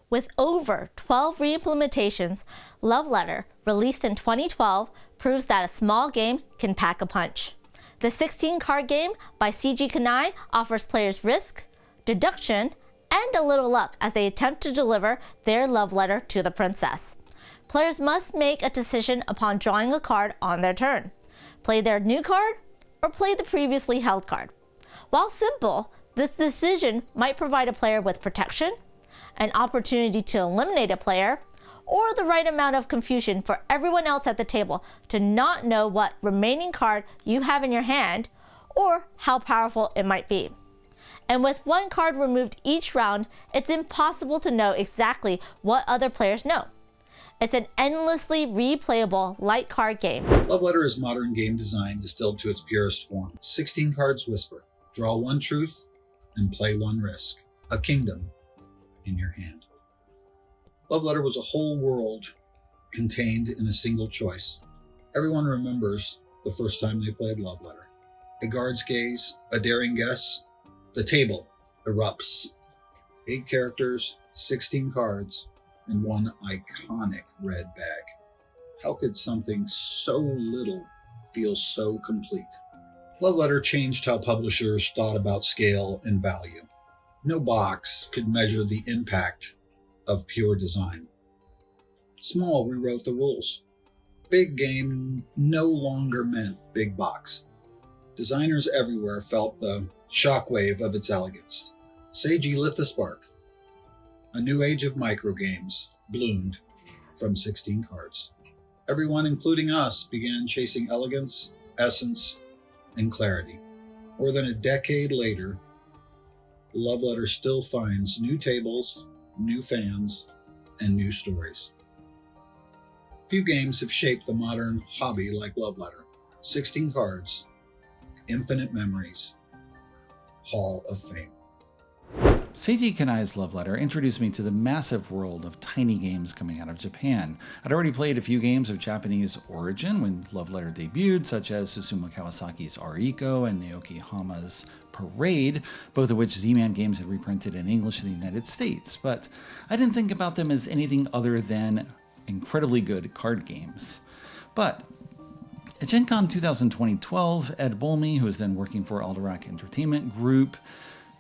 With over 12 re-implementations, Love Letter, released in 2012, proves that a small game can pack a punch. The 16-card game by CG Kanai offers players risk, deduction, and a little luck as they attempt to deliver their love letter to the princess. Players must make a decision upon drawing a card on their turn. Play their new card or play the previously held card. While simple, this decision might provide a player with protection, an opportunity to eliminate a player, or the right amount of confusion for everyone else at the table to not know what remaining card you have in your hand or how powerful it might be. And with one card removed each round, it's impossible to know exactly what other players know. It's an endlessly replayable light card game. Love Letter is modern game design distilled to its purest form. 16 cards whisper, draw one truth and play one risk. A kingdom in your hand. Love Letter was a whole world contained in a single choice. Everyone remembers the first time they played Love Letter. A guard's gaze, a daring guess, the table erupts. 8 characters, 16 cards, and one iconic red bag. How could something so little feel so complete? Love Letter changed how publishers thought about scale and value. No box could measure the impact of pure design. Small rewrote the rules. Big game no longer meant big box. Designers everywhere felt the shockwave of its elegance. Seiji lit the spark. A new age of microgames bloomed from 16 cards. Everyone, including us, began chasing elegance, essence, and clarity. More than a decade later, Love Letter still finds new tables, new fans, and new stories. Few games have shaped the modern hobby like Love Letter. 16 cards, infinite memories, Hall of Fame. Seiji Kanai's Love Letter introduced me to the massive world of tiny games coming out of Japan. I'd already played a few games of Japanese origin when Love Letter debuted, such as Susumu Kawasaki's Ariko and Naoki Hama's Parade, both of which Z-Man Games had reprinted in English in the United States, but I didn't think about them as anything other than incredibly good card games. But at Gen Con 2012, Ed Bolmy, who was then working for Alderac Entertainment Group,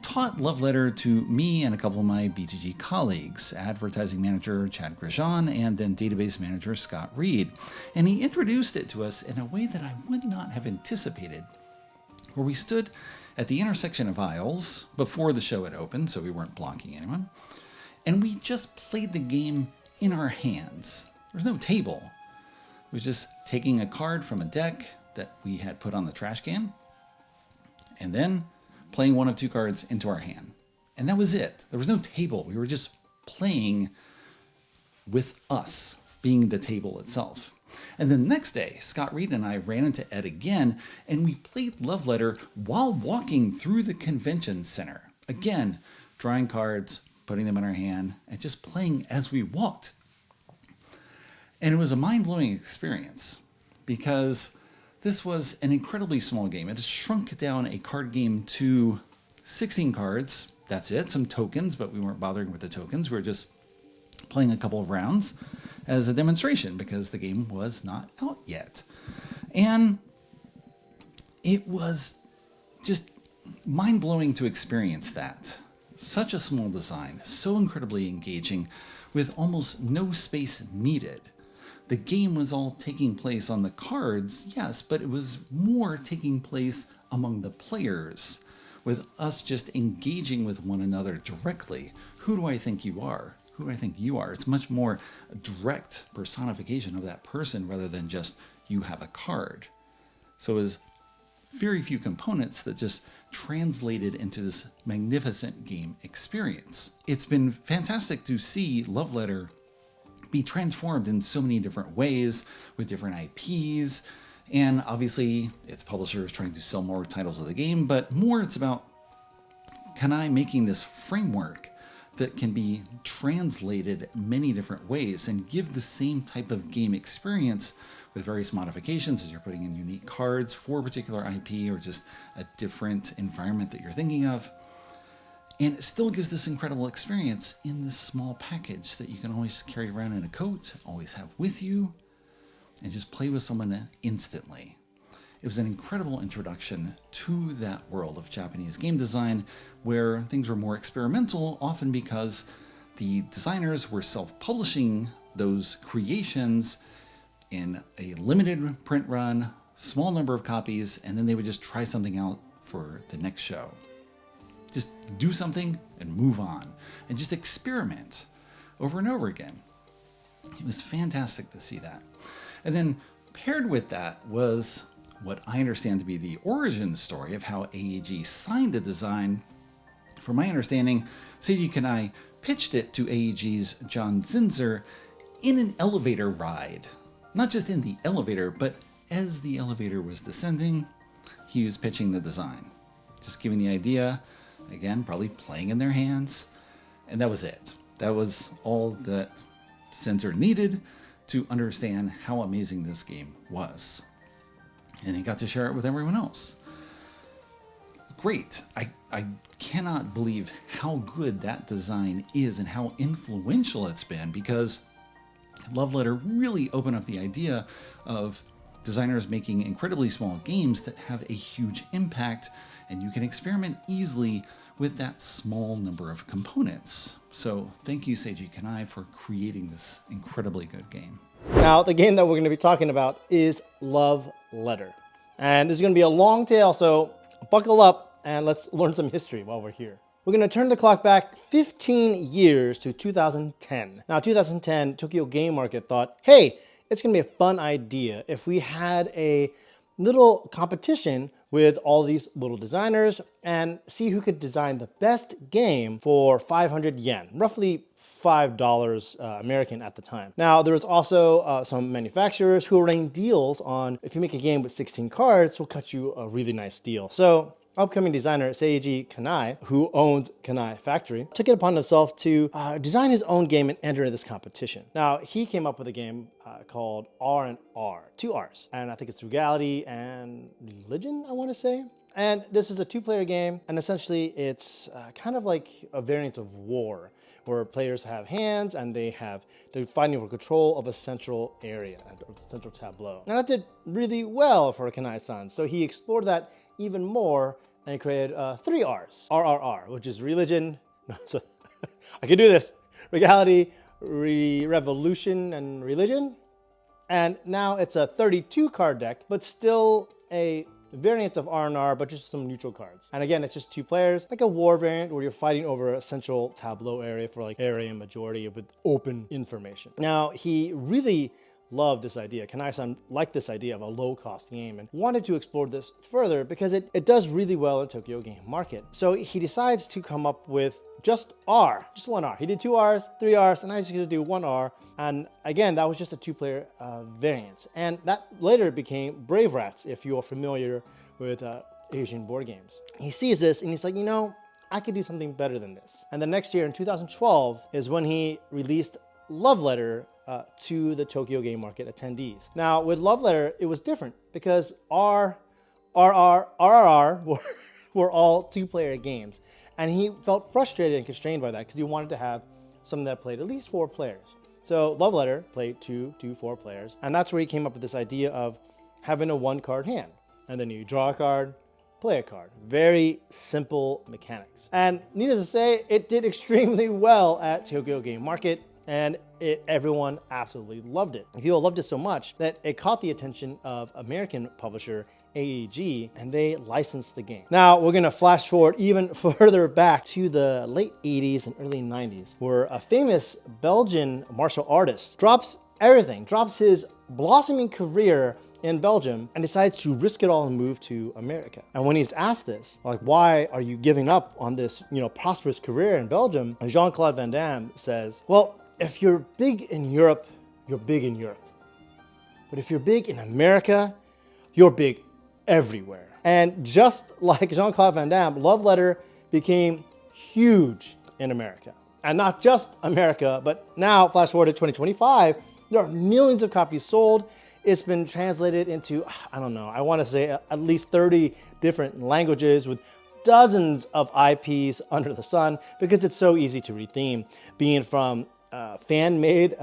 taught Love Letter to me and a couple of my BGG colleagues, advertising manager Chad Grosjean and then database manager Scott Reed. And he introduced it to us in a way that I would not have anticipated, where we stood at the intersection of aisles before the show had opened, so we weren't blocking anyone, and we just played the game in our hands. There was no table. It was just taking a card from a deck that we had put on the trash can, and then playing one of 2 cards into our hand. And that was it. There was no table. We were just playing with us, being the table itself. And then the next day, Scott Reed and I ran into Ed again, and we played Love Letter while walking through the convention center. Again, drawing cards, putting them in our hand, and just playing as we walked. And it was a mind-blowing experience because this was an incredibly small game. It has shrunk down a card game to 16 cards. That's it, some tokens, but we weren't bothering with the tokens. We were just playing a couple of rounds as a demonstration because the game was not out yet. And it was just mind-blowing to experience that. Such a small design, so incredibly engaging, with almost no space needed. The game was all taking place on the cards, yes, but it was more taking place among the players, with us just engaging with one another directly. Who do I think you are? Who do I think you are? It's much more a direct personification of that person rather than just you have a card. So it was very few components that just translated into this magnificent game experience. It's been fantastic to see Love Letter be transformed in so many different ways with different IPs, and obviously its publishers trying to sell more titles of the game, but more it's about Kanai making this framework that can be translated many different ways and give the same type of game experience with various modifications as you're putting in unique cards for a particular IP or just a different environment that you're thinking of. And it still gives this incredible experience in this small package that you can always carry around in a coat, always have with you, and just play with someone instantly. It was an incredible introduction to that world of Japanese game design where things were more experimental, often because the designers were self-publishing those creations in a limited print run, small number of copies, and then they would just try something out for the next show. Just do something and move on, and just experiment over and over again. It was fantastic to see that. And then paired with that was what I understand to be the origin story of how AEG signed the design. From my understanding, Seiji Kanai pitched it to AEG's John Zinzer in an elevator ride. Not just in the elevator, but as the elevator was descending, he was pitching the design. Just giving the idea, again, probably playing in their hands, and that was it. That was all that Zinzer needed to understand how amazing this game was. And he got to share it with everyone else. Great. I cannot believe how good that design is and how influential it's been, because Love Letter really opened up the idea of designers making incredibly small games that have a huge impact, and you can experiment easily with that small number of components. So thank you, Seiji Kanai, for creating this incredibly good game. Now, the game that we're going to be talking about is Love Letter. And this is going to be a long tale, so buckle up and let's learn some history while we're here. We're going to turn the clock back 15 years to 2010. Now, 2010, Tokyo Game Market thought, hey, it's going to be a fun idea if we had a little competition with all these little designers and see who could design the best game for 500 yen, roughly $5 American at the time. Now, there was also some manufacturers who were running deals on, if you make a game with 16 cards, we'll cut you a really nice deal. So upcoming designer Seiji Kanai, who owns Kanai Factory, took it upon himself to design his own game and enter this competition. Now, he came up with a game called R&R, 2 R's, and I think it's Frugality and Religion, I want to say. And this is a 2-player game, and essentially it's kind of like a variant of War, where players have hands and they're fighting for control of a central area, a central tableau. Now that did really well for Kanai-san, so he explored that even more and created 3 R's, RRR, which is Religion, so I can do this, Regality, Revolution, and Religion. And now it's a 32 card deck, but still a variant of R&R, but just some neutral cards. And again, it's just 2 players, like a war variant where you're fighting over a central tableau area for like area and majority with open information. Now, he really loved this idea. Kanai-san liked this idea of a low-cost game and wanted to explore this further because it does really well in Tokyo Game Market. So he decides to come up with just R, just 1 R. He did 2 R's, 3 R's, and now he's going to do 1 R. And again, that was just a 2-player variant. And that later became Brave Rats, if you're familiar with Asian board games. He sees this and he's like, you know, I could do something better than this. And the next year in 2012 is when he released Love Letter to the Tokyo Game Market attendees. Now, with Love Letter, it was different because RRR were all 2-player games. And he felt frustrated and constrained by that because he wanted to have something that played at least 4 players. So Love Letter played 2 to 4 players. And that's where he came up with this idea of having a 1-card hand. And then you draw a card, play a card. Very simple mechanics. And needless to say, it did extremely well at Tokyo Game Market. And everyone absolutely loved it. People loved it so much that it caught the attention of American publisher AEG, and they licensed the game. Now, we're gonna flash forward even further back to the late 80s and early 90s, where a famous Belgian martial artist drops everything, drops his blossoming career in Belgium and decides to risk it all and move to America. And when he's asked this, like, why are you giving up on this, prosperous career in Belgium? And Jean-Claude Van Damme says, well, if you're big in Europe, you're big in Europe. But if you're big in America, you're big everywhere. And just like Jean-Claude Van Damme, Love Letter became huge in America. And not just America, but now, flash forward to 2025, there are millions of copies sold. It's been translated into, I don't know, I want to say at least 30 different languages with dozens of IPs under the sun because it's so easy to retheme, being from fan-made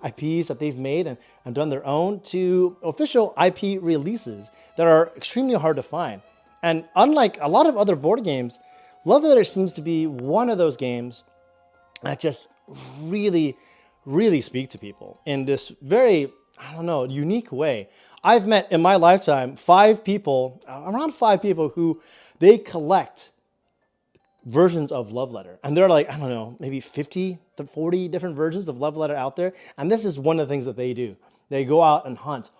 IPs that they've made and done their own to official IP releases that are extremely hard to find. And unlike a lot of other board games, Love Letter seems to be one of those games that just really, really speak to people in this very, I don't know, unique way. I've met in my lifetime around five people who they collect versions of Love Letter. And they're like, I don't know, maybe 50 to 40 different versions of Love Letter out there. And this is one of the things that they do. They go out and hunt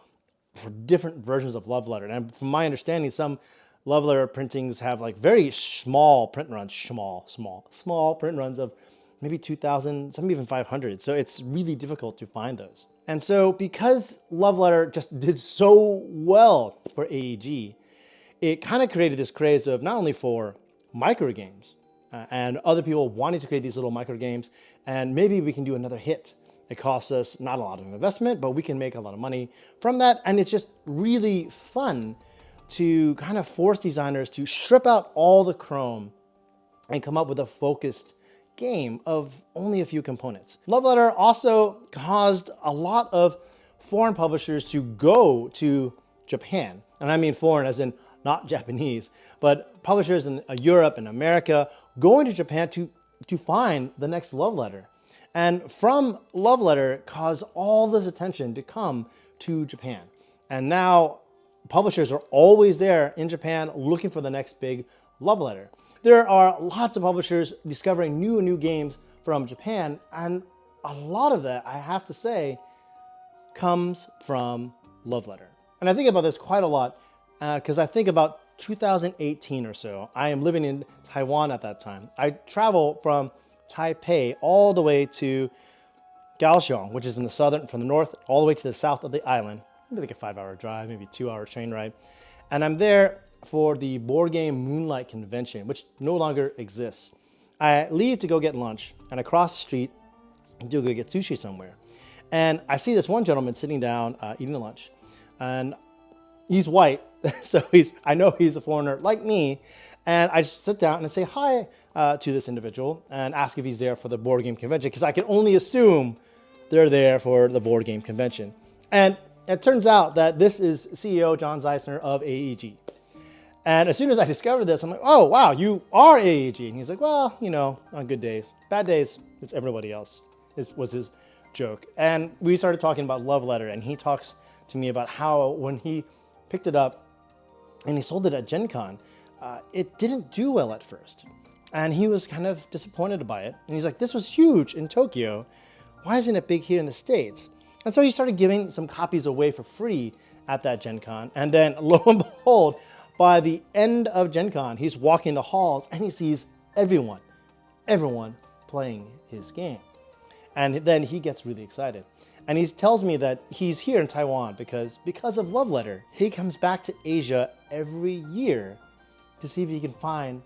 for different versions of Love Letter. And from my understanding, some Love Letter printings have like very small print runs, small print runs of maybe 2,000, some even 500. So it's really difficult to find those. And so because Love Letter just did so well for AEG, it kind of created this craze of not only for micro games and other people wanting to create these little micro games, and maybe we can do another hit. It costs us not a lot of investment, but we can make a lot of money from that. And it's just really fun to kind of force designers to strip out all the chrome and come up with a focused game of only a few components. Love Letter also caused a lot of foreign publishers to go to Japan. And I mean foreign as in not Japanese, but publishers in Europe and America going to Japan to find the next Love Letter. And from Love Letter caused all this attention to come to Japan. And now publishers are always there in Japan looking for the next big Love Letter. There are lots of publishers discovering new and new games from Japan, and a lot of that, I have to say, comes from Love Letter. And I think about this quite a lot because I think about 2018 or so. I am living in Taiwan at that time. I travel from Taipei all the way to Kaohsiung, which is in the southern, from the north all the way to the south of the island. Maybe like a 5-hour drive, maybe 2-hour train ride. And I'm there for the Board Game Moonlight Convention, which no longer exists. I leave to go get lunch, and across the street to go get sushi somewhere. And I see this one gentleman sitting down eating lunch, and he's white, so I know he's a foreigner like me. And I just sit down and say hi to this individual and ask if he's there for the Board Game Convention, because I can only assume they're there for the Board Game Convention. And it turns out that this is CEO John Zeisner of AEG. And as soon as I discovered this, I'm like, oh, wow, you are AEG. And he's like, well, you know, on good days. Bad days, it's everybody else, was his joke. And we started talking about Love Letter, and he talks to me about how when he picked it up and he sold it at Gen Con, it didn't do well at first. And he was kind of disappointed by it. And he's like, this was huge in Tokyo. Why isn't it big here in the States? And so he started giving some copies away for free at that Gen Con. And then lo and behold, by the end of Gen Con, he's walking the halls and he sees everyone playing his game. And then he gets really excited. And he tells me that he's here in Taiwan because of Love Letter. He comes back to Asia every year to see if he can find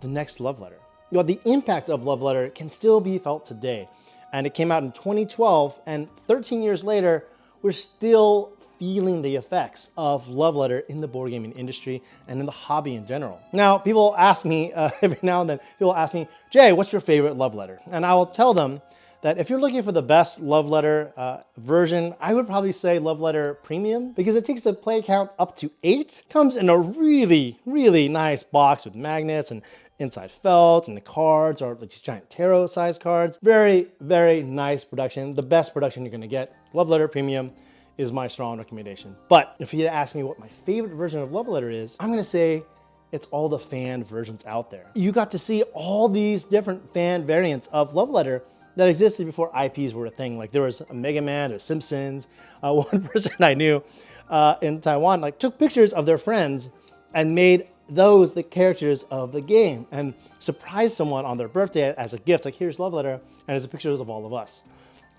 the next Love Letter. You know, the impact of Love Letter can still be felt today. And it came out in 2012, and 13 years later, we're still feeling the effects of Love Letter in the board gaming industry and in the hobby in general. Now, people ask me, every now and then, people ask me, Jay, what's your favorite Love Letter? And I will tell them that if you're looking for the best Love Letter version, I would probably say Love Letter Premium, because it takes the play count up to 8. Comes in a really, really nice box with magnets and inside felt, and the cards are these giant tarot-sized cards. Very, very nice production. The best production you're gonna get. Love Letter Premium is my strong recommendation. But if you ask me what my favorite version of Love Letter is, I'm gonna say it's all the fan versions out there. You got to see all these different fan variants of Love Letter that existed before IPs were a thing. Like there was a Mega Man, there's Simpsons. One person I knew in Taiwan like took pictures of their friends and made those the characters of the game and surprised someone on their birthday as a gift. Like, here's Love Letter, and there's pictures of all of us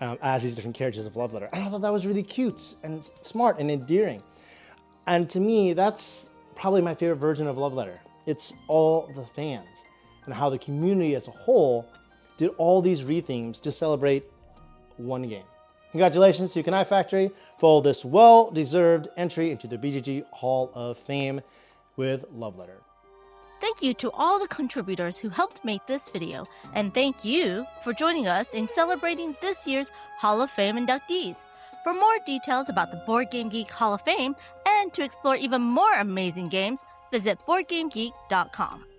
as these different characters of Love Letter. And I thought that was really cute and smart and endearing. And to me, that's probably my favorite version of Love Letter. It's all the fans and how the community as a whole did all these rethemes to celebrate one game. Congratulations to Kanai Factory for this well-deserved entry into the BGG Hall of Fame with Love Letter. Thank you to all the contributors who helped make this video, and thank you for joining us in celebrating this year's Hall of Fame inductees. For more details about the Board Game Geek Hall of Fame and to explore even more amazing games, visit BoardGameGeek.com.